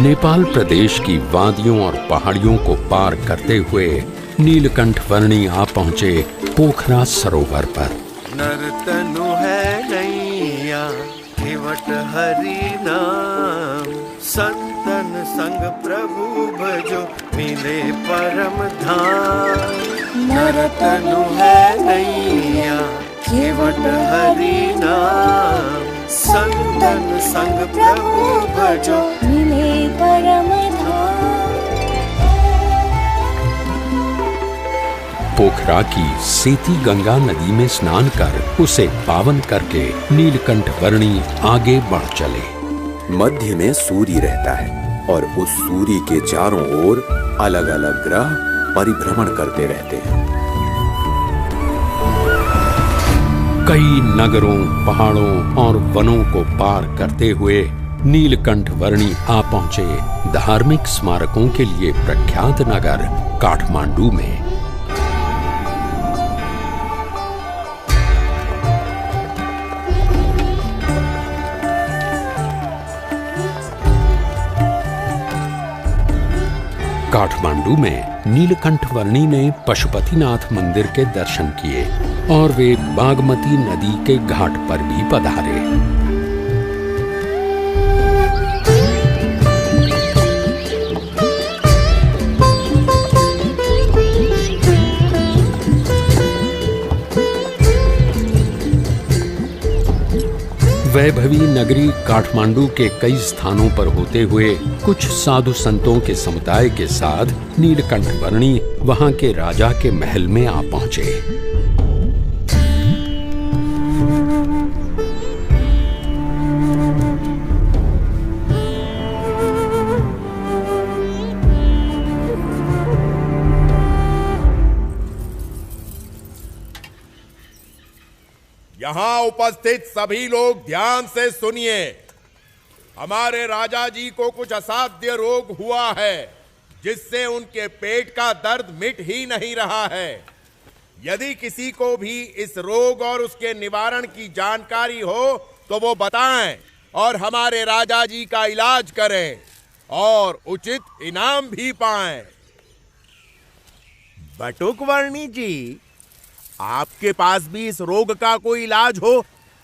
नेपाल प्रदेश की वादियों और पहाड़ियों को पार करते हुए नीलकंठ वर्णी आ पहुंचे पोखरा सरोवर पर। नर्तनु है नैया केवट हरि नाम, संतन संग प्रभु भजो मिले परम धाम। नर्तनु है नैया केवट हरि नाम, संतन संग प्रभु भजो मिले परम धाम। पोखरा की सेती गंगा नदी में स्नान कर उसे पावन करके नीलकंठ वर्णी आगे बढ़ चले। मध्य में सूर्य रहता है और उस सूर्य के चारों ओर अलग अलग ग्रह परिभ्रमण करते रहते हैं। कई नगरों, पहाड़ों और वनों को पार करते हुए नीलकंठ वर्णी आ पहुंचे धार्मिक स्मारकों के लिए प्रख्यात नगर काठमांडू में। काठमांडू में नीलकंठ वर्णी ने पशुपतिनाथ मंदिर के दर्शन किए और वे बागमती नदी के घाट पर भी पधारे। वैभवी नगरी काठमांडू के कई स्थानों पर होते हुए कुछ साधु संतों के समुदाय के साथ नीलकंठ वर्णी वहां के राजा के महल में आ पहुंचे। यहाँ उपस्थित सभी लोग ध्यान से सुनिए। हमारे राजा जी को कुछ असाध्य रोग हुआ है जिससे उनके पेट का दर्द मिट ही नहीं रहा है। यदि किसी को भी इस रोग और उसके निवारण की जानकारी हो तो वो बताएं और हमारे राजा जी का इलाज करें और उचित इनाम भी पाएं। बटुक वर्णी जी, आपके पास भी इस रोग का कोई इलाज हो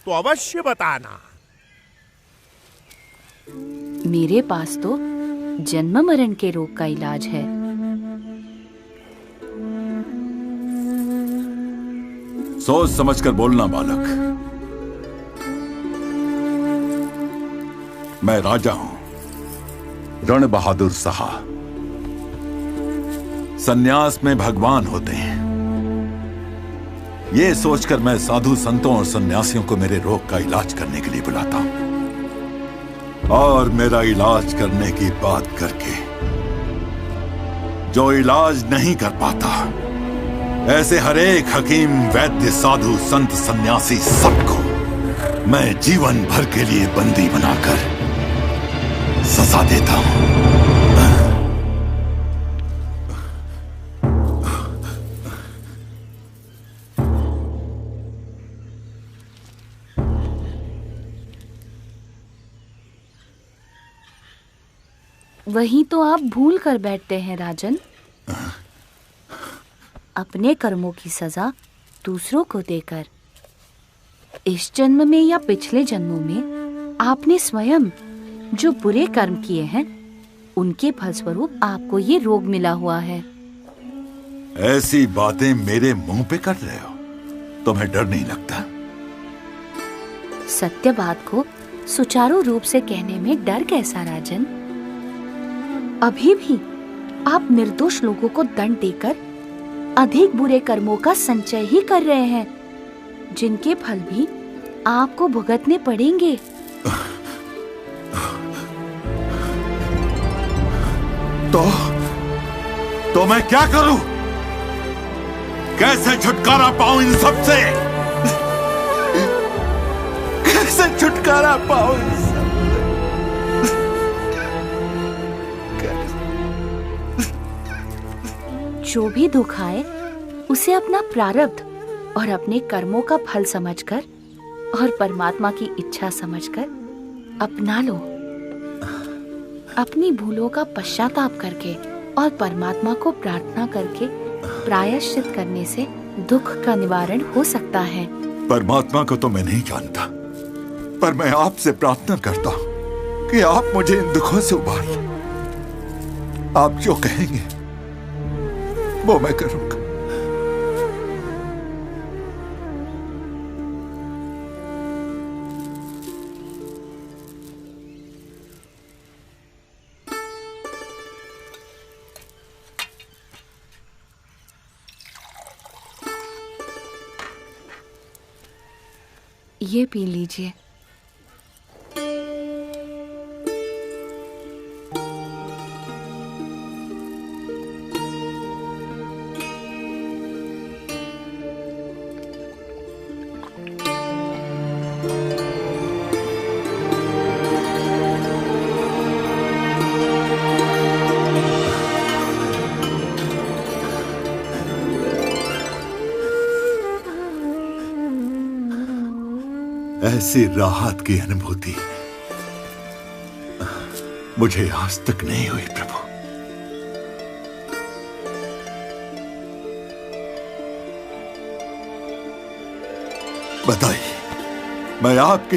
तो अवश्य बताना। मेरे पास तो जन्म मरण के रोग का इलाज है। सोच समझकर बोलना बालक। मैं राजा हूं, रण बहादुर साहा। सन्यास में भगवान होते हैं। ये सोचकर मैं साधु संतों और सन्यासियों को मेरे रोग का इलाज करने के लिए बुलाता हूं। और मेरा इलाज करने की बात करके जो इलाज नहीं कर पाता, ऐसे हर एक हकीम, वैद्य, साधु, संत, सन्यासी सबको मैं जीवन भर के लिए बंदी बनाकर सजा देता हूं। वही तो आप भूल कर बैठते हैं राजन। अपने कर्मों की सजा दूसरों को देकर इस जन्म में या पिछले जन्मों में आपने स्वयं जो बुरे कर्म किए हैं उनके फलस्वरूप आपको ये रोग मिला हुआ है। ऐसी बातें मेरे मुंह पे कर रहे हो, तुम्हें डर नहीं लगता? सत्य बात को सुचारू रूप से कहने में डर कैसा राजन? अभी भी आप निर्दोष लोगों को दंड देकर अधिक बुरे कर्मों का संचय ही कर रहे हैं, जिनके फल भी आपको भुगतने पड़ेंगे। तो मैं क्या करूं? कैसे छुटकारा पाऊं इन सब से? कैसे छुटकारा पाऊं इन सब? जो भी दुख आए उसे अपना प्रारब्ध और अपने कर्मों का फल समझकर और परमात्मा की इच्छा समझकर अपना लो। अपनी भूलों का पश्चाताप करके और परमात्मा को प्रार्थना करके प्रायश्चित करने से दुख का निवारण हो सकता है। परमात्मा को तो मैं नहीं जानता, पर मैं आपसे प्रार्थना करता हूं कि आप मुझे इन दुखों से उबार लें। आप जो कहेंगे वो मैं करूंगा। ये पी लीजिए। ऐसी राहत की अनुभूति मुझे आज तक नहीं हुई प्रभु। बताइए, मैं आपके